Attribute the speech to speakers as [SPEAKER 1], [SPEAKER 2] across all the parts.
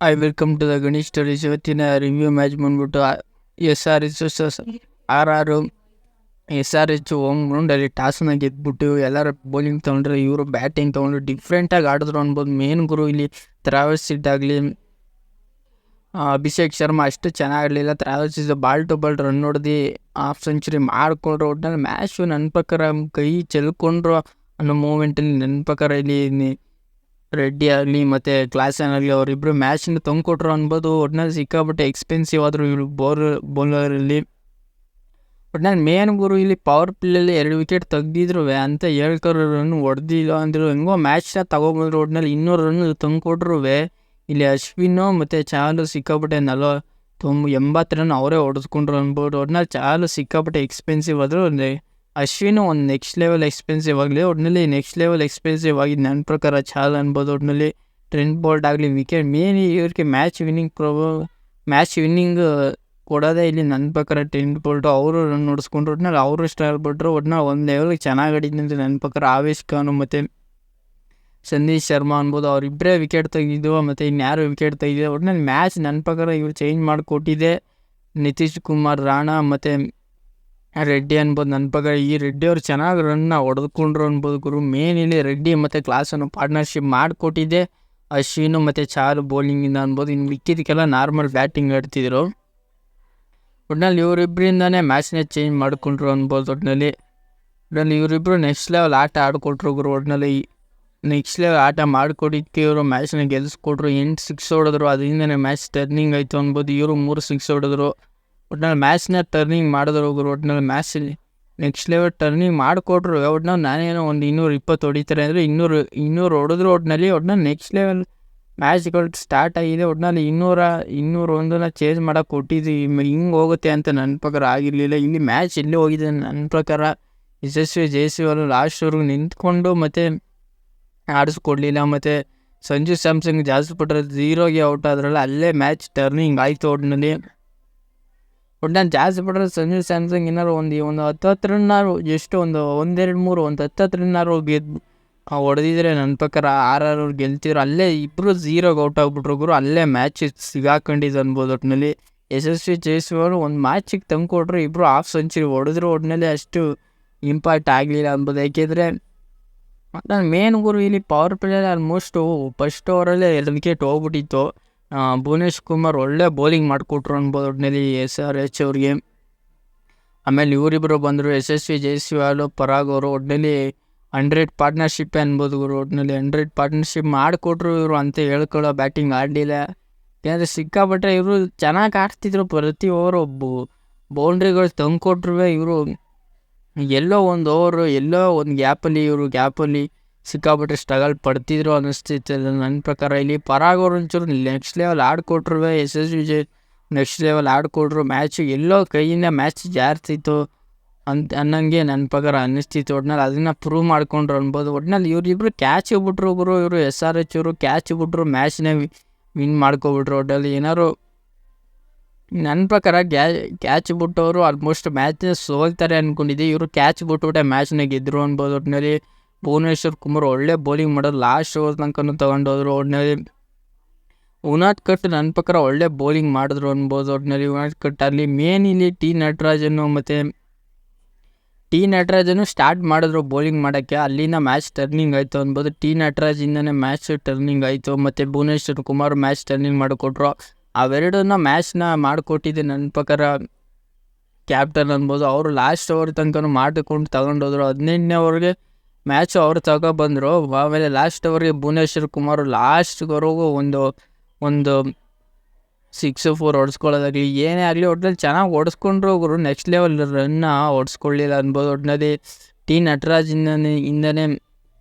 [SPEAKER 1] I welcome to the Ganesh stories. ಇವತ್ತಿನ review match ಬಂದ್ಬಿಟ್ಟು SR SRH home ಗ್ರೌಂಡಲ್ಲಿ ಟಾಸ್ನ ಗೆದ್ಬಿಟ್ಟು ಎಲ್ಲರ ಬೌಲಿಂಗ್ ತೊಗೊಂಡ್ರೆ ಇವರು ಬ್ಯಾಟಿಂಗ್ ತೊಗೊಂಡ್ರು ಡಿಫ್ರೆಂಟಾಗಿ ಆಡಿದ್ರು ಅನ್ಬೋದು. ಮೇನ್ ಗುರು ಇಲ್ಲಿ ಟ್ರಾವೆಲ್ಸ್ ಆಗಲಿ ಅಭಿಷೇಕ್ ಶರ್ಮಾ ಅಷ್ಟು ಚೆನ್ನಾಗಿರಲಿಲ್ಲ. Travels ball to ball run ಹೊಡೆದು ಹಾಫ್ ಸೆಂಚುರಿ ಮಾಡಿಕೊಂಡ್ರು. ಒಟ್ಟಿನಲ್ಲಿ ಮ್ಯಾಚು ನನ್ನ ಪ್ರಕಾರ ಕೈ ಚೆಲ್ಕೊಂಡ್ರು ಅನ್ನೋ ಮೂಮೆಂಟಲ್ಲಿ ನನ್ನ ಪ್ರಕಾರ ಇಲ್ಲಿ ರೆಡ್ಡಿ ಆಗಲಿ ಮತ್ತು ಕ್ಲಾಸನ್ ಆಗಲಿ ಅವರಿಬ್ಬರು ಮ್ಯಾಚನ್ನ ತಂದುಕೊಟ್ರು ಅನ್ಬೋದು. ಒಟ್ಟಿನಲ್ಲಿ ಸಿಕ್ಕಾಬಿಟ್ಟೆ ಎಕ್ಸ್ಪೆನ್ಸಿವ್ ಆದರು ಇವರು ಬೌಲರಲ್ಲಿ. ಒಟ್ಟಿನಲ್ಲಿ ಮೇನ್ ಗುರು ಇಲ್ಲಿ ಪವರ್ ಪ್ಲೇಯಲ್ಲಿ 2 ವಿಕೆಟ್ ತೆಗ್ದಿದ್ರು ಅಂತ 7 ರನ್ ಹೊಡೆದಿಲ್ಲ ಅಂದರು. ಹೆಂಗೋ ಮ್ಯಾಚ್ನ ತಗೊಬಂದ್ರು. ಒಟ್ಟಿನಲ್ಲಿ 200 ರನ್ ತಂದುಕೊಟ್ರು. ಇಲ್ಲಿ ಅಶ್ವಿನ್ ಮತ್ತು ಚಾಹಲ್ ಸಿಕ್ಕಾಬಿಟ್ಟೆ 80 ರನ್ ಅವರೇ ಹೊಡೆಸ್ಕೊಂಡ್ರು ಅನ್ಬೋದು. ಒಟ್ಟಿನಲ್ಲಿ ಚಾಹಲ್ ಸಿಕ್ಕಾಬಿಟ್ಟೆ ಎಕ್ಸ್ಪೆನ್ಸಿವ್ ಆದರು. ಅಶ್ವಿನ್ ಒಂದು ನೆಕ್ಸ್ಟ್ ಲೆವೆಲ್ ಎಕ್ಸ್ಪೆನ್ಸಿವ್ ಆಗಲಿ. ಒಟ್ಟಿನಲ್ಲಿ ನೆಕ್ಸ್ಟ್ ಲೆವೆಲ್ ಎಕ್ಸ್ಪೆನ್ಸಿವ್ ಆಗಿದೆ ನನ್ನ ಪ್ರಕಾರ ಚಾಹಲ್ ಅನ್ಬೋದು. ಒಟ್ಟಿನಲ್ಲಿ ಟ್ರೆಂಟ್ ಬೋಲ್ಟ್ ಆಗಲಿ ವಿಕೆಟ್ ಮೇನ್ ಇವ್ರಿಗೆ ಮ್ಯಾಚ್ ವಿನ್ನಿಂಗ್ ಕೊಡೋದೇ ಇಲ್ಲಿ ನನ್ನ ಪ್ರಕಾರ ಟ್ರೆಂಟ್ ಬೋಲ್ಟು. ಅವರು ರನ್ ಹೊಡಿಸ್ಕೊಂಡ್ರು. ಒಟ್ಟಿನಲ್ಲಿ ಅವರು ಇಷ್ಟ ಆಗ್ಬಿಟ್ರು. ಒಟ್ಟಿನಲ್ಲಿ ಒಂದು ಲೆವೆಲ್ಗೆ ಚೆನ್ನಾಗಿ ಆಡಿದ್ದು ಅಂತ ನನ್ನ ಪ್ರಕಾರ ಆವೇಶ್ ಖಾನು ಮತ್ತು ಸಂದೀಪ್ ಶರ್ಮಾ ಅನ್ಬೋದು. ಅವರಿಬ್ಬರೇ ವಿಕೆಟ್ ತೆಗೆದಿದ್ದು ಮತ್ತು ಇನ್ಯಾರು ವಿಕೆಟ್ ತೆಗೆದಿದೆ. ಒಟ್ಟಿನಲ್ಲಿ ಮ್ಯಾಚ್ ನನ್ನ ಪ್ರಕಾರ ಇವ್ರು ಚೇಂಜ್ ಮಾಡಿಕೊಟ್ಟಿದೆ. ನಿತೀಶ್ ಕುಮಾರ್ ರಾಣಾ ಮತ್ತು ರೆಡ್ಡಿ ಅನ್ಬೋದು. ನನ್ನ ಪ್ರಕಾರ ಈ ರೆಡ್ಡಿ ಅವ್ರು ಚೆನ್ನಾಗಿ ರನ್ನ ಹೊಡೆದುಕೊಂಡ್ರು ಅನ್ಬೋದು ಗುರು. ಮೇನ್ ಇಲ್ಲಿ ರೆಡ್ಡಿ ಮತ್ತು ಕ್ಲಾಸನ್ನು ಪಾರ್ಟ್ನರ್ಶಿಪ್ ಮಾಡಿಕೊಟ್ಟಿದ್ದೆ ಅಶ್ವಿನು ಮತ್ತು ಚಾಹಲ್ ಬೌಲಿಂಗಿಂದ ಅನ್ಬೋದು. ಇನ್ನು ಮಿಕ್ಕಿದಕ್ಕೆಲ್ಲ ನಾರ್ಮಲ್ ಬ್ಯಾಟಿಂಗ್ ಆಡ್ತಿದ್ರು. ಒಟ್ಟಿನಲ್ಲಿ ಇವರಿಬ್ಬರಿಂದನೇ ಮ್ಯಾಚ್ನೇ ಚೇಂಜ್ ಮಾಡಿಕೊಂಡ್ರು ಅನ್ಬೋದು. ಒಟ್ಟಿನಲ್ಲಿ ಇವರಿಬ್ಬರು ನೆಕ್ಸ್ಟ್ ಲೆವೆಲ್ ಆಟ ಆಡಿಕೊಟ್ರು ಗುರು. ಒಟ್ಟಿನಲ್ಲಿ ನೆಕ್ಸ್ಟ್ ಲೆವೆಲ್ ಆಟ ಮಾಡಿಕೊಟ್ಟಿದ್ದಕ್ಕೆ ಇವರು ಮ್ಯಾಚ್ನ ಗೆಲ್ಲಿಸ್ಕೊಟ್ರು. 8 ಸಿಕ್ಸ್ ಹೊಡೆದ್ರು. ಅದರಿಂದನೇ ಮ್ಯಾಚ್ ಟರ್ನಿಂಗ್ ಆಯಿತು ಅನ್ಬೋದು. ಇವರು 3 ಸಿಕ್ಸ್ ಹೊಡೆದ್ರು. ಒಟ್ಟಿನಲ್ಲಿ ಮ್ಯಾಚ್ನ ಟರ್ನಿಂಗ್ ಮಾಡಿದ್ರು ಗುರು. ಒಟ್ಟಿನಲ್ಲಿ ಮ್ಯಾಚಲ್ಲಿ ನೆಕ್ಸ್ಟ್ ಲೆವೆಲ್ ಟರ್ನಿಂಗ್ ಮಾಡಿಕೊಟ್ರು. ಒಟ್ಟಿನಲ್ಲಿ ನಾನೇನೋ ಒಂದು 220 ಹೊಡಿತಾರೆ ಅಂದರೆ 200 ಹೊಡೆದ್ರು. ಒಟ್ಟಿನಲ್ಲಿ ನೆಕ್ಸ್ಟ್ ಲೆವೆಲ್ ಮ್ಯಾಚ್ಗಳು ಸ್ಟಾರ್ಟ್ ಆಗಿದೆ. ಒಟ್ಟಿನಲ್ಲಿ 201 ಚೇಂಜ್ ಮಾಡೋಕೆ ಕೊಟ್ಟಿದ್ವಿ. ಹಿಂಗೆ ಹೋಗುತ್ತೆ ಅಂತ ನನ್ನ ಪ್ರಕಾರ ಆಗಿರಲಿಲ್ಲ. ಇಲ್ಲಿ ಮ್ಯಾಚ್ ಎಲ್ಲಿ ಹೋಗಿದೆ ನನ್ನ ಪ್ರಕಾರ ಯಶಸ್ವಿ ಜಯಸ್ವಾಲ್ ಲಾಸ್ಟ್ವರೆಗೂ ನಿಂತ್ಕೊಂಡು ಮತ್ತು ಆಡಿಸ್ಕೊಡ್ಲಿಲ್ಲ. ಮತ್ತು ಸಂಜು ಸ್ಯಾಮ್ಸಂಗ್ ಜಾಸ್ತಿ ಪಟ್ಟರೆ 0ಗೆ ಔಟ್ ಆದ್ರಲ್ಲ, ಅಲ್ಲೇ ಮ್ಯಾಚ್ ಟರ್ನಿಂಗ್ ಆಯಿತು. ಒಟ್ಟಿನಲ್ಲಿ ಜಾಸ್ತಿ ಪಟ್ಟರೆ ಸಂಜು ಸ್ಯಾಮ್ಸಂಗ್ ಏನಾರು ಒಂದು 10 ರನ್ನಾರು ಎಷ್ಟು ಒಂದು 1-2-3 ಒಂದು 10 ರನ್ನಾರು ಹೊಡೆದಿದ್ರೆ ನನ್ನ ಪ್ರಕಾರ RR ಗೆಲ್ತಿದ್ರು. ಅಲ್ಲೇ ಇಬ್ಬರು 0ಗೆ ಔಟ್ ಆಗಿಬಿಟ್ರು ಗುರು. ಅಲ್ಲೇ ಮ್ಯಾಚ್ ಸಿಗಾಕೊಂಡಿದ್ದು ಅನ್ಬೋದು. ಒಟ್ಟಿನಲ್ಲಿ ಯಶಸ್ವಿ ಜಯಸ್ವಾಲ್ ಒಂದು ಮ್ಯಾಚಿಗೆ ತಂದುಕೊಟ್ರು. ಇಬ್ಬರು ಹಾಫ್ ಸೆಂಚುರಿ ಹೊಡೆದ್ರು. ಒಟ್ಟಿನಲ್ಲಿ ಅಷ್ಟು ಇಂಪ್ಯಾಕ್ಟ್ ಆಗಲಿಲ್ಲ ಅನ್ಬೋದು. ಯಾಕೆಂದರೆ ನಾನು ಮೇನ್ ಗುರು ಇಲ್ಲಿ ಪವರ್ ಪ್ಲೇಯಲ್ಲಿ ಆಲ್ಮೋಸ್ಟು ಫಸ್ಟ್ ಓವರಲ್ಲೇ 2 ವಿಕೆಟ್ ಹೋಗ್ಬಿಟ್ಟಿತ್ತು. ಭುವನೇಶ್ ಕುಮಾರ್ ಒಳ್ಳೆ ಬೌಲಿಂಗ್ ಮಾಡಿಕೊಟ್ರು ಅನ್ಬೋದು. ಒಟ್ಟಿನಲ್ಲಿ SRH ಅವ್ರಿಗೆ. ಆಮೇಲೆ ಇವರಿಬ್ಬರು ಬಂದರು, ಯಶಸ್ವಿ ಜಯಸ್ವಾಲ್ ಪರಾಗ್ ಅವರು. ಒಟ್ಟಿನಲ್ಲಿ 100 ಪಾರ್ಟ್ನರ್ಶಿಪ್ ಅನ್ಬೋದು ಗುರು. ಒಟ್ಟಿನಲ್ಲಿ 100 ಪಾರ್ಟ್ನರ್ಶಿಪ್ ಮಾಡಿಕೊಟ್ರು. ಇವರು ಅಂತ ಹೇಳ್ಕೊಳ್ಳೋ ಬ್ಯಾಟಿಂಗ್ ಆಡಲಿಲ್ಲ. ಯಾಕೆಂದರೆ ಸಿಕ್ಕಾಪಟ್ಟರೆ ಇವರು ಚೆನ್ನಾಗಿ ಆಡ್ತಿದ್ರು. ಪ್ರತಿ ಓವರು ಬೌಂಡ್ರಿಗಳು ತಂದುಕೊಟ್ರು. ಇವರು ಎಲ್ಲೋ ಒಂದು ಓವರು ಎಲ್ಲೋ ಒಂದು ಗ್ಯಾಪಲ್ಲಿ ಸಿಕ್ಕಾಪಟ್ಟೆ ಸ್ಟ್ರಗಲ್ ಪಡ್ತಿದ್ರು ಅನ್ನಿಸ್ತಿತ್ತು ನನ್ನ ಪ್ರಕಾರ. ಇಲ್ಲಿ ಪರಾಗ್ ಅವರು ಒಂಚೂರು ನೆಕ್ಸ್ಟ್ ಲೆವೆಲ್ ಆಡಿಕೊಟ್ರು. SSV ನೆಕ್ಸ್ಟ್ ಲೆವೆಲ್ ಆಡಿಕೊಟ್ರು. ಮ್ಯಾಚು ಎಲ್ಲೋ ಕೈಯಿಂದ ಮ್ಯಾಚ್ ಜಾರ್ತಿತ್ತು ಅನ್ನಂಗೆ ನನ್ನ ಪ್ರಕಾರ ಅನ್ನಿಸ್ತಿತ್ತು. ಒಟ್ಟಿನಲ್ಲಿ ಅದನ್ನು ಪ್ರೂವ್ ಮಾಡ್ಕೊಂಡ್ರು ಅನ್ಬೋದು. ಒಟ್ಟಿನಲ್ಲಿ ಇವರಿಬ್ಬರು ಕ್ಯಾಚ್ ಬಿಟ್ರು ಗುರು. ಇವರು SRH ಅವರು ಕ್ಯಾಚ್ ಬಿಟ್ರು, ಮ್ಯಾಚ್ನೇ ವಿನ್ ಮಾಡ್ಕೊಬಿಟ್ರು. ಒಟ್ಟಿನಲ್ಲಿ ಏನಾರು ನನ್ನ ಪ್ರಕಾರ ಕ್ಯಾಚ್ ಬಿಟ್ಟವರು ಆಲ್ಮೋಸ್ಟ್ ಮ್ಯಾಚ್ನ ಸೋಲ್ತಾರೆ ಅಂದ್ಕೊಂಡಿದ್ದೆ. ಇವರು ಕ್ಯಾಚ್ ಬಿಟ್ಬಿಟ್ಟೆ ಮ್ಯಾಚ್ನ ಗೆದ್ದರು ಅನ್ಬೋದು. ಒಟ್ಟಿನಲ್ಲಿ ಭುವನೇಶ್ವರ್ ಕುಮಾರ್ ಒಳ್ಳೆ ಬೌಲಿಂಗ್ ಮಾಡೋದು, ಲಾಸ್ಟ್ ಓವರ್ ತನಕ ತೊಗೊಂಡೋದ್ರು. ಒಟ್ಟಿನಲ್ಲಿ ಉನಾಟ್ ಕಟ್ ನನ್ನ ಪ್ರಕಾರ ಒಳ್ಳೆ ಬೌಲಿಂಗ್ ಮಾಡಿದ್ರು ಅನ್ಬೋದು. ಒಟ್ಟಿನಲ್ಲಿ ಉನಾಟ್ ಕಟ್ಟಲ್ಲಿ ಮೇನ್ ಇಲ್ಲಿ ಟಿ ನಟರಾಜನು ಸ್ಟಾರ್ಟ್ ಮಾಡಿದ್ರು ಬೌಲಿಂಗ್ ಮಾಡೋಕ್ಕೆ. ಅಲ್ಲಿಂದ ಮ್ಯಾಚ್ ಟರ್ನಿಂಗ್ ಆಯಿತು ಅನ್ಬೋದು. ಟಿ ನಟರಾಜಿಂದನೇ ಮ್ಯಾಚ್ ಟರ್ನಿಂಗ್ ಆಯಿತು. ಮತ್ತು ಭುವನೇಶ್ವರ್ ಕುಮಾರ್ ಮ್ಯಾಚ್ ಟರ್ನಿಂಗ್ ಮಾಡಿಕೊಟ್ರು. ಅವೆರಡನ್ನ ಮ್ಯಾಚ್ನ ಮಾಡಿಕೊಟ್ಟಿದ್ದೆ ನನ್ನ ಪ್ರಕಾರ ಕ್ಯಾಪ್ಟನ್ ಅನ್ಬೋದು. ಅವರು ಲಾಸ್ಟ್ ಓವರ್ ತನಕ ಮಾಡಿಕೊಂಡು ತಗೊಂಡೋದ್ರು. 15ನೇ ಓವರ್ಗೆ ಮ್ಯಾಚು ಅವರು ತಗೊಬಂದರು. ಆಮೇಲೆ ಲಾಸ್ಟ್ ಓವರ್ಗೆ ಭುವನೇಶ್ವರ್ ಕುಮಾರ್ ಲಾಸ್ಟ್ವರೆಗೂ ಒಂದು 6-4 ಹೊಡೆಸ್ಕೊಳ್ಳೋದಾಗಲಿ ಏನೇ ಆಗಲಿ ಒಟ್ಟಿನಲ್ಲಿ ಚೆನ್ನಾಗಿ ಹೊಡೆಸ್ಕೊಂಡ್ರು ಗುರು. ನೆಕ್ಸ್ಟ್ ಲೆವೆಲ್ ರನ್ನ ಹೊಡೆಸ್ಕೊಳ್ಳಿಲ್ಲ ಅನ್ಬೋದು. ಒಟ್ಟಿನಲ್ಲಿ ಟಿ ನಟರಾಜಿಂದನೇ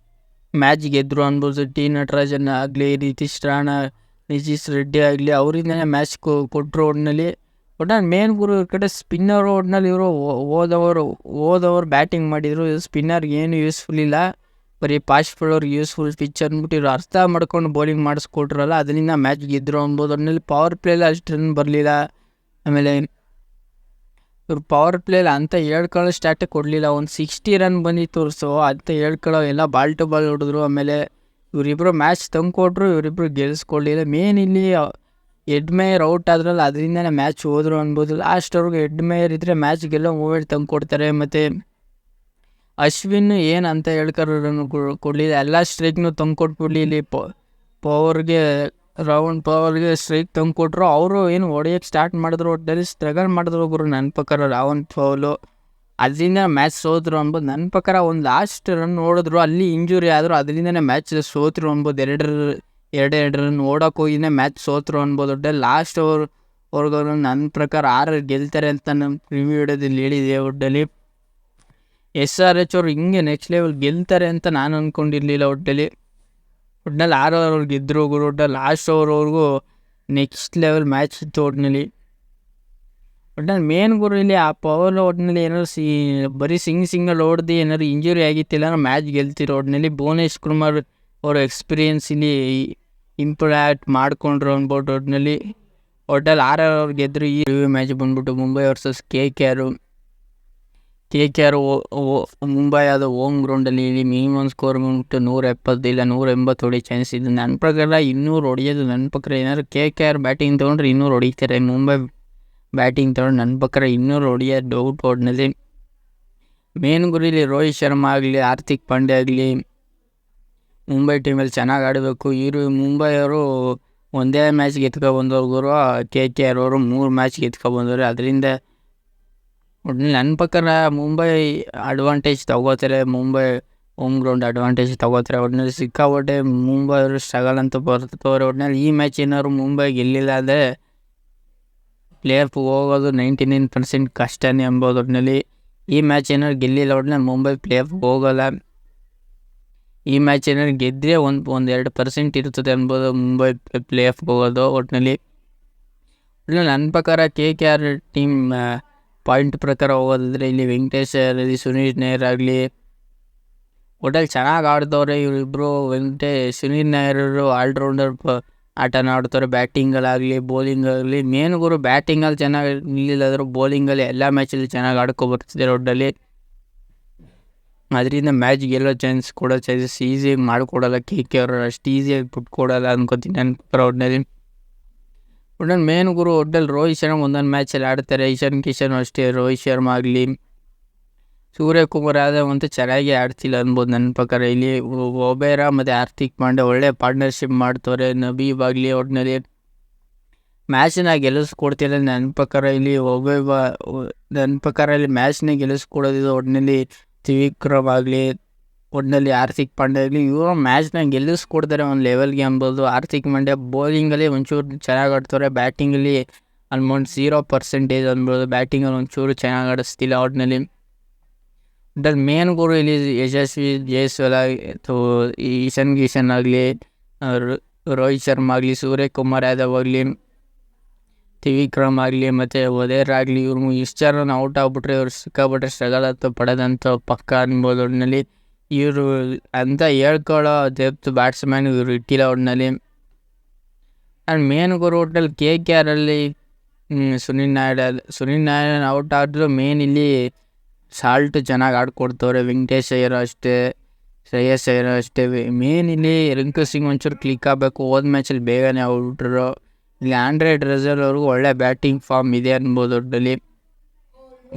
[SPEAKER 1] ಮ್ಯಾಚ್ ಗೆದ್ದರು ಅನ್ಬೋದು. ಟಿ ನಟರಾಜನ್ ಆಗಲಿ ನಿತೀಶ್ ರೆಡ್ಡಿ ಆಗಲಿ ಅವರಿಂದನೇ ಮ್ಯಾಚ್ ಕೊಟ್ಟರು. ಒಟ್ಟಿನಲ್ಲಿ ಮೇನ್ ಗುರು ಇವ್ರ ಕಡೆ ಸ್ಪಿನ್ನರು. ಒಟ್ಟಿನಲ್ಲಿ ಇವರು ಹೋದವರು ಬ್ಯಾಟಿಂಗ್ ಮಾಡಿದರು. ಸ್ಪಿನ್ನರ್ಗೆ ಏನು ಯೂಸ್ಫುಲ್ ಇಲ್ಲ, ಬರೀ ಫಾಸ್ಟ್ ಬಾಲರ್ಗೆ ಯೂಸ್ಫುಲ್ ಪಿಚ್ ಅಂದ್ಬಿಟ್ಟು ಇವ್ರು ಅರ್ಥ ಮಾಡ್ಕೊಂಡು ಬೌಲಿಂಗ್ ಮಾಡಿಸ್ಕೊಟ್ರಲ್ಲ, ಅದರಿಂದ ಮ್ಯಾಚ್ ಗೆದ್ದರು ಅನ್ಬೋದು. ಒಟ್ಟಿನಲ್ಲಿ ಪವರ್ ಪ್ಲೇಯಲ್ಲಿ ಅಷ್ಟು ರನ್ ಬರಲಿಲ್ಲ. ಆಮೇಲೆ ಇವ್ರು ಪವರ್ ಪ್ಲೇಯಲ್ಲಿ ಅಂತ ಹೇಳ್ಕೊಳ್ಳೋ ಸ್ಟಾರ್ಟೇ ಕೊಡಲಿಲ್ಲ. ಒಂದು 60 ರನ್ ಬಂದಿತ್ತು. ಸೊ ಅಂತ ಹೇಳ್ಕೊಳ್ಳೋ ಎಲ್ಲ ಬಾಲ್ ಟು ಬಾಲ್ ಹೊಡೆದ್ರು. ಆಮೇಲೆ ಇವರಿಬ್ಬರು ಮ್ಯಾಚ್ ತಂದುಕೊಟ್ರು, ಇವರಿಬ್ಬರು ಗೆಲ್ಲಿಸ್ಕೊಳ್ಳಿಲ್ಲ. ಮೇನ್ ಇಲ್ಲಿ ಎಡ್ ಮೇಯರ್ ಔಟ್ ಆದ್ರಲ್ಲ ಅದರಿಂದನೇ ಮ್ಯಾಚ್ ಹೋದ್ರು ಅನ್ಬೋದು. ಲಾಸ್ಟ್ವರೆಗೂ ಎಡ್ ಮೇಯರ್ ಇದ್ದರೆ ಮ್ಯಾಚ್ಗೆಲ್ಲ ಮೂಮೆಂಟ್ ತಂದು ಕೊಡ್ತಾರೆ. ಮತ್ತು ಅಶ್ವಿನ್ ಏನು ಅಂತ ಹೇಳ್ಕರನ್ನು ಕೊಡಲಿಲ್ಲ, ಎಲ್ಲ ಸ್ಟ್ರೈಕ್ನು ತಂದು ಕೊಟ್ಬಿಡ್ಲಿ. ಇಲ್ಲಿ ಪವರ್ಗೆ ಸ್ಟ್ರೈಕ್ ತಂದು ಕೊಟ್ಟರು. ಅವರು ಏನು ಹೊಡೆಯೋಕ್ಕೆ ಸ್ಟಾರ್ಟ್ ಮಾಡಿದ್ರು, ಒಟ್ಟಲ್ಲಿ ಸ್ಟ್ರಗಲ್ ಮಾಡಿದ್ರು ಒಬ್ಬರು ನನ್ನ ಪ್ರಕಾರ ರಾವನ್ ಪವಲು. ಅದರಿಂದ ಮ್ಯಾಚ್ ಸೋತರು ಅನ್ಬೋದು ನನ್ನ ಪ್ರಕಾರ. ಒಂದು ಲಾಸ್ಟ್ ರನ್ ನೋಡಿದ್ರು, ಅಲ್ಲಿ ಇಂಜುರಿ ಆದರು, ಅದರಿಂದನೇ ಮ್ಯಾಚ್ ಸೋತರು ಅನ್ಬೋದು. ಎರಡು ರನ್ ಓಡೋಕೆ ಹೋಗಿನೇ ಮ್ಯಾಚ್ ಸೋತರು ಅನ್ಬೋದು. ಒಟ್ಟಲ್ಲಿ ಲಾಸ್ಟ್ ಅವ್ರಿಗೂ ನನ್ನ ಪ್ರಕಾರ 6 ಗೆಲ್ತಾರೆ ಅಂತ ನಮ್ಮ ರಿವ್ಯೂ ವಿಡಿಯೋದಲ್ಲಿ ಹೇಳಿದೆ. ಒಟ್ಟಲ್ಲಿ SRH ಅವ್ರು ಹಿಂಗೆ ನೆಕ್ಸ್ಟ್ ಲೆವೆಲ್ ಗೆಲ್ತಾರೆ ಅಂತ ನಾನು ಅಂದ್ಕೊಂಡಿರಲಿಲ್ಲ. ಒಟ್ಟಲ್ಲಿ 6 ಓವರ್ ಗೆದ್ದರು ಗುರು. ಒಟ್ಟಲ್ಲಿ ಲಾಸ್ಟ್ ಓವರ್ವರೆಗೂ ನೆಕ್ಸ್ಟ್ ಲೆವೆಲ್ ಮ್ಯಾಚ್ ಇತ್ತು. ಒಟ್ಟಿನಲ್ಲಿ ಮೇನ್ ಗುರು ಇಲ್ಲಿ ಆ ಪವರ್ ಒಟ್ಟಿನಲ್ಲಿ ಏನಾದ್ರು ಬರೀ ಸಿಂಗಲ್ ಹೊಡೆದು ಏನಾದ್ರು ಇಂಜುರಿ ಆಗಿತ್ತಿಲ್ಲ ಮ್ಯಾಚ್ ಗೆಲ್ತಿರೋ. ಒಟ್ಟಿನಲ್ಲಿ ಭುವನೇಶ್ ಕುಮಾರ್ ಅವರ ಎಕ್ಸ್ಪೀರಿಯನ್ಸ್ ಇಲ್ಲಿ ಇಂಪ್ಯಾಕ್ಟ್ ಮಾಡ್ಕೊಂಡ್ರು ಅನ್ಬೋದು. ಒಟ್ಟಿನಲ್ಲಿ 6 ಓವರ್ ಗೆದ್ದರು. ಈ ಮ್ಯಾಚ್ ಬಂದ್ಬಿಟ್ಟು ಮುಂಬೈ ವರ್ಸಸ್ KKR. ಮುಂಬೈ ಆದ ಹೋಮ್ ಗ್ರೌಂಡಲ್ಲಿ ಇಲ್ಲಿ ಮಿನಿಮಮ್ ಸ್ಕೋರ್ ಬಂದ್ಬಿಟ್ಟು 170 ಇಲ್ಲ 180 ಹೊಡೆಯೋ ಚಾನ್ಸ್ ಇದೆ. ನನ್ನ ಪ್ರಕಾರ 200 ಹೊಡೆಯೋದು ನನ್ನ ಪ್ರಕಾರ. ಏನಾದ್ರು KKR ಬ್ಯಾಟಿಂಗ್ ತೊಗೊಂಡ್ರೆ 200 ಹೊಡಿತಾರೆ. ಮುಂಬೈ ಬ್ಯಾಟಿಂಗ್ ತೊಗೊಂಡು ನನ್ನ ಪ್ರಕಾರ 200 ಹೊಡೆಯೋದು ಡೌಟ್. ಓಡ್ನಲ್ಲಿ ಮೇನ್ ಗುರಿಲಿ ರೋಹಿತ್ ಶರ್ಮಾ ಆಗಲಿ ಹಾರ್ದಿಕ್ ಪಾಂಡ್ಯ ಆಗಲಿ ಮುಂಬೈ ಟೀಮಲ್ಲಿ ಚೆನ್ನಾಗಿ ಆಡಬೇಕು. ಮುಂಬೈಯವರು ಒಂದೇ ಮ್ಯಾಚ್ ಗೆದ್ಕೊಬಂದವ್ರು ಗುರು. KKR ಅವರು 3 ಮ್ಯಾಚ್ ಗೆದ್ಕೊಬಂದವ್ರೆ. ಅದರಿಂದ ಒಟ್ಟಿನಲ್ಲಿ ನನ್ನ ಪ್ರಕಾರ ಮುಂಬೈ ಅಡ್ವಾಂಟೇಜ್ ತಗೋತಾರೆ. ಮುಂಬೈ ಹೋಮ್ ಗ್ರೌಂಡ್ ಅಡ್ವಾಂಟೇಜ್ ತಗೋತಾರೆ. ಒಟ್ಟಿನಲ್ಲಿ ಸಿಕ್ಕಾಪಟ್ಟೆ ಮುಂಬೈ ಅವರು ಸ್ಟ್ರಗಲ್ ಅಂತ ಬರ್ತವ್ರೆ. ಒಟ್ಟಿನಲ್ಲಿ ಈ ಮ್ಯಾಚ್ ಏನಾದ್ರು ಮುಂಬೈ ಗೆಲ್ಲಿಲ್ಲ ಅಂದರೆ ಪ್ಲೇ ಆಫ್ ಹೋಗೋದು 99% ಕಷ್ಟನೇ ಅಂಬೋದು. ಒಟ್ಟಿನಲ್ಲಿ ಈ ಮ್ಯಾಚ್ ಏನಾದ್ರು ಗೆಲ್ಲಿಲ್ಲ ಒಟ್ಟಿನಲ್ಲಿ ಮುಂಬೈ ಪ್ಲೇ ಆಫ್ ಹೋಗೋಲ್ಲ. ಈ ಮ್ಯಾಚ್ ಏನಾದ್ರು ಗೆದ್ದರೆ 1-2% ಇರ್ತದೆ ಅನ್ಬೋದು ಮುಂಬೈ ಪ್ಲೇ ಆಫ್ ಹೋಗೋದು. ಒಟ್ಟಿನಲ್ಲಿ ನನ್ನ ಪ್ರಕಾರ KKR ಟೀಮ್ ಪಾಯಿಂಟ್ ಪ್ರಕಾರ ಹೋಗೋದಾದರೆ ಇಲ್ಲಿ ವೆಂಕಟೇಶ್ ಆಗಲಿ ಸುನೀಲ್ ನಾಯರ್ ಆಗಲಿ ಒಟ್ಟಲ್ಲಿ ಚೆನ್ನಾಗಿ ಆಡ್ತವ್ರೆ ಇವರಿಬ್ಬರು. ಸುನೀಲ್ ನಾಯರ್ ಆಲ್ರೌಂಡರ್ ಆಟನ ಆಡ್ತಾರೆ. ಬ್ಯಾಟಿಂಗಲ್ಲಾಗಲಿ ಬೌಲಿಂಗಾಗಲಿ. ಮೇನ್ ಗುರು ಬ್ಯಾಟಿಂಗಲ್ಲಿ ಚೆನ್ನಾಗಿ ನಿಲ್ಲಿಲ್ಲಾದರೂ ಬೌಲಿಂಗಲ್ಲಿ ಎಲ್ಲ ಮ್ಯಾಚಲ್ಲಿ ಚೆನ್ನಾಗಿ ಆಡ್ಕೊಬರ್ತಿದ್ದಾರೆ. ಒಟ್ಟಲ್ಲಿ ಅದರಿಂದ ಮ್ಯಾಚ್ ಗೆಲ್ಲೋ ಚಾನ್ಸಸ್ ಈಸಿಯಾಗಿ ಮಾಡಿಕೊಡಲ್ಲ. KKR ಅಷ್ಟು ಈಸಿಯಾಗಿ ಬಿಟ್ಕೊಡಲ್ಲ ಅನ್ಕೋತೀನಿ ನನ್ನ ಪ್ರಕಾರ. ಒಟ್ಟಲ್ಲಿ ಮೇನ್ ಗುರು ಒಟ್ಟಲ್ಲಿ ರೋಹಿತ್ ಶರ್ಮಾ ಒಂದೊಂದು ಮ್ಯಾಚಲ್ಲಿ ಆಡ್ತಾರೆ. ಇಶಾನ್ ಕಿಶನ್ ಅಷ್ಟೇ. ರೋಹಿತ್ ಶರ್ಮಾ ಆಗಲಿ ಸೂರ್ಯಕುಮಾರ್ ಯಾದವ್ ಅಂತೂ ಚೆನ್ನಾಗಿ ಆಡ್ತಿಲ್ಲ ಅನ್ಬೋದು ನನ್ನ ಪ್ರಕಾರ. ಇಲ್ಲಿ ಒಬೇರಾ ಮತ್ತು ಹಾರ್ದಿಕ್ ಪಾಂಡ್ಯ ಒಳ್ಳೆ ಪಾರ್ಟ್ನರ್ಶಿಪ್ ಮಾಡ್ತವ್ರೆ. ನಬೀಬ್ ಆಗಲಿ ಒಟ್ಟಿನಲ್ಲಿ ಮ್ಯಾಚನ್ನ ಗೆಲ್ಲಿಸ್ಕೊಡ್ತಿಲ್ಲ ನನ್ನ ಪ್ರಕಾರ. ಇಲ್ಲಿ ನನ್ನ ಪ್ರಕಾರ ಇಲ್ಲಿ ಮ್ಯಾಚ್ನ ಗೆಲ್ಲಿಸ್ಕೊಡೋದಿದೆ. ಒಟ್ಟಿನಲ್ಲಿ ತ್ರಿವಿಕ್ರಮ್ ಆಗಲಿ ಒಟ್ಟಿನಲ್ಲಿ ಹಾರ್ದಿಕ್ ಪಾಂಡ್ಯ ಆಗಲಿ ಇವರು ಮ್ಯಾಚ್ನ ಗೆಲ್ಲಿಸ್ಕೊಡ್ತಾರೆ ಒಂದು ಲೆವೆಲ್ಗೆ ಅನ್ಬೋದು. ಹಾರ್ದಿಕ್ ಪಾಂಡ್ಯ ಬೌಲಿಂಗಲ್ಲಿ ಒಂಚೂರು ಚೆನ್ನಾಗಿ ಆಡ್ತಾರೆ. ಬ್ಯಾಟಿಂಗಲ್ಲಿ ಆಲ್ಮೋಸ್ಟ್ 0% ಅನ್ಬೋದು. ಬ್ಯಾಟಿಂಗಲ್ಲಿ ಒಂಚೂರು ಚೆನ್ನಾಗಿ ಆಡಿಸ್ತಿಲ್ಲ. ಒಟ್ಟಿನಲ್ಲಿ ಮೇನ್ ಗುರು ಇಲ್ಲಿ ಯಶಸ್ವಿ ಜೈಸ್ವಾಲ್ ಇಶಾನ್ ಕಿಶನ್ ಆಗಲಿ ರೋಹಿತ್ ಶರ್ಮಾ ಆಗಲಿ ಸೂರ್ಯಕುಮಾರ್ ಯಾದವ್ ಆಗಲಿ ತ್ರಿವಿಕ್ರಮ್ ಆಗಲಿ ಮತ್ತು ಒದೇರ್ ಆಗಲಿ ಇವ್ರು ಇಷ್ಟು ಜನ ಔಟ್ ಆಗ್ಬಿಟ್ರೆ ಇವ್ರು ಸಿಕ್ಕಾಬಿಟ್ರೆ ಸ್ಟ್ರಗಲ್ ಅಂತ ಪಡೆದಂಥ ಪಕ್ಕ ಅನ್ಬೋದು. ಒಟ್ಟಿನಲ್ಲಿ ಇವರು ಅಂತ ಹೇಳ್ಕೊಳ್ಳೋ ಡೆಪ್ತ್ ಬ್ಯಾಟ್ಸ್ಮ್ಯಾನ್ ಇವರು ಇಟ್ಟಿಲ್ಲ. ಒಟ್ಟಿನಲ್ಲಿ ಆ್ಯಂಡ್ ಮೇನ್ ಗುರು ಒಟ್ಟಲ್ಲಿ KKRಲ್ಲಿ ಸುನಿಲ್ ನಾಯರ್ ಔಟ್ ಆದರೂ ಮೇನ್ ಇಲ್ಲಿ ಸಾಲ್ಟ್ ಚೆನ್ನಾಗಿ ಆಡ್ಕೊಡ್ತವ್ರೆ. ವೆಂಕಟೇಶ್ ಅಯ್ಯರ್ ಅಷ್ಟೇ, ಶ್ರೇಯಸ್ ಅಯ್ಯರ್ ಅಷ್ಟೇ. ಮೇನ್ ಇಲ್ಲಿ ರಿಂಕು ಸಿಂಗ್ ಒಂಚೂರು ಕ್ಲಿಕ್ ಆಗಬೇಕು. ಹೋದ ಮ್ಯಾಚಲ್ಲಿ ಬೇಗನೆ ಔಟ್ರು. ಇಲ್ಲಿ ಆಂಡ್ರೆ ರಸೆಲ್ ಅವ್ರಿಗೂ ಒಳ್ಳೆ ಬ್ಯಾಟಿಂಗ್ ಫಾರ್ಮ್ ಇದೆ ಅನ್ಬೋದು. ಒಟ್ಟಲ್ಲಿ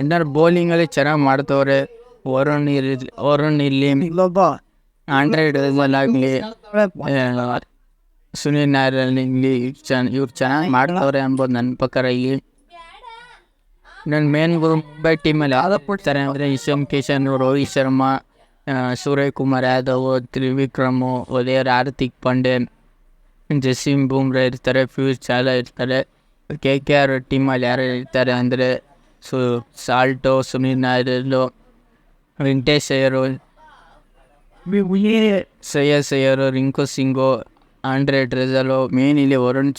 [SPEAKER 1] ಏನಾದ್ರು ಬೌಲಿಂಗಲ್ಲಿ ಚೆನ್ನಾಗಿ ಮಾಡ್ತವ್ರೆ. ವರುಣ್ ಇಲ್ಲಿ ಆಂಡ್ರೆ ರಸೆಲ್ ಆಗಲಿ ಸುನಿಲ್ ನಾಯರ್ ಇಲ್ಲಿ ಇವ್ರು ಚೆನ್ನಾಗಿ ಮಾಡ್ತವ್ರೆ ಅನ್ಬೋದು ನನ್ನ ಪ್ರಕಾರ. ಇಲ್ಲಿ ನನ್ನ ಮೇನ್ ಗುರು ಮುಂಬೈ ಟೀಮಲ್ಲಿ ಯಾವ್ದು ಕೊಡ್ತಾರೆ ಅಂದರೆ ಇಶಾನ್ ಕಿಶನ್, ರೋಹಿತ್ ಶರ್ಮಾ, ಸೂರ್ಯಕುಮಾರ್ ಯಾದವ್, ತ್ರಿವಿಕ್ರಮ್, ಒದೇರ್, ಹಾರ್ದಿಕ್ ಪಾಂಡ್ಯ, ಜಸೀಂ ಬೂಮ್ರಾ ಇರ್ತಾರೆ. ಫ್ಯೂಸ್ ಚಾಲ ಇರ್ತಾರೆ. KKR ಟೀಮಲ್ಲಿ ಯಾರು ಇರ್ತಾರೆ ಅಂದರೆ Salt, Sunil Narine, Venkatesh Iyer, Shreyas Iyer, Rinku Singh, Andre Russell. Main ಇಲ್ಲಿ ವರುಣ್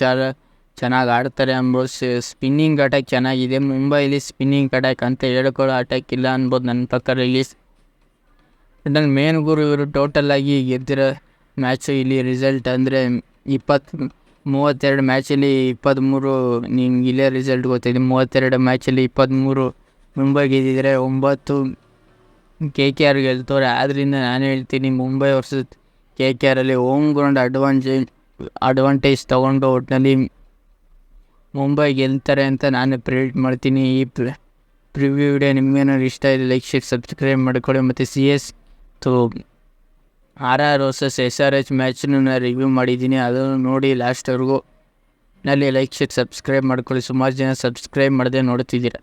[SPEAKER 1] ಚೆನ್ನಾಗಿ ಆಡ್ತಾರೆ ಅನ್ಬೋದು. ಸ್ಪಿನ್ನಿಂಗ್ ಅಟ್ಯಾಕ್ ಚೆನ್ನಾಗಿದೆ ಮುಂಬೈಲಿ. ಸ್ಪಿನ್ನಿಂಗ್ ಅಟ್ಯಾಕ್ ಅಂತ ಹೇಳ್ಕೊಳ್ಳೋ ಅಟ್ಯಾಕ್ ಇಲ್ಲ ಅನ್ಬೋದು ನನ್ನ ಪ್ರಕಾರ. ಇಲ್ಲಿ ನನ್ನ ಮೇನ್ ಗುರು ಇವರು ಟೋಟಲಾಗಿ ಗೆದ್ದಿರೋ ಮ್ಯಾಚು ಇಲ್ಲಿ ರಿಸಲ್ಟ್ ಅಂದರೆ 32 ಮ್ಯಾಚಲ್ಲಿ 23 ನಿಮ್ಗೆ ಇಲ್ಲೇ ರಿಸಲ್ಟ್ ಗೊತ್ತಿದೆ. 32 ಮ್ಯಾಚಲ್ಲಿ 23 ಮುಂಬೈ ಗೆದ್ದಿದ್ರೆ 9 KKR ಗೆಲ್ತವ್ರೆ. ಆದ್ದರಿಂದ ನಾನು ಹೇಳ್ತೀನಿ ಮುಂಬೈ ವರ್ಸಸ್ KKRಲ್ಲಿ ಹೋಮ್ ಗ್ರೌಂಡ್ ಅಡ್ವಾಂಟೇಜ್ ತೊಗೊಂಡು ಒಟ್ಟಿನಲ್ಲಿ ಮುಂಬೈ ಗೆಲ್ತಾರೆ ಅಂತ ನಾನು ಪ್ರಿಡಿಕ್ಟ್ ಮಾಡ್ತೀನಿ. ಈ ಪ್ರಿವ್ಯೂ ವಿಡಿಯೋ ನಿಮಗೇನಾದ್ರು ಇಷ್ಟ ಇದೆ ಲೈಕ್ ಶೇರ್ ಸಬ್ಸ್ಕ್ರೈಬ್ ಮಾಡ್ಕೊಳ್ಳಿ. ಮತ್ತು CS RR ವರ್ಸಸ್ SRH ಮ್ಯಾಚನ್ನು ನಾನು ರಿವ್ಯೂ ಮಾಡಿದ್ದೀನಿ, ಅದನ್ನು ನೋಡಿ ಲಾಸ್ಟ್ವರೆಗೂ ನಲ್ಲಿ ಲೈಕ್ ಶೇರ್ ಸಬ್ಸ್ಕ್ರೈಬ್ ಮಾಡ್ಕೊಳ್ಳಿ. ಸುಮಾರು ಜನ ಸಬ್ಸ್ಕ್ರೈಬ್ ಮಾಡದೆ ನೋಡ್ತಿದ್ದೀರಾ.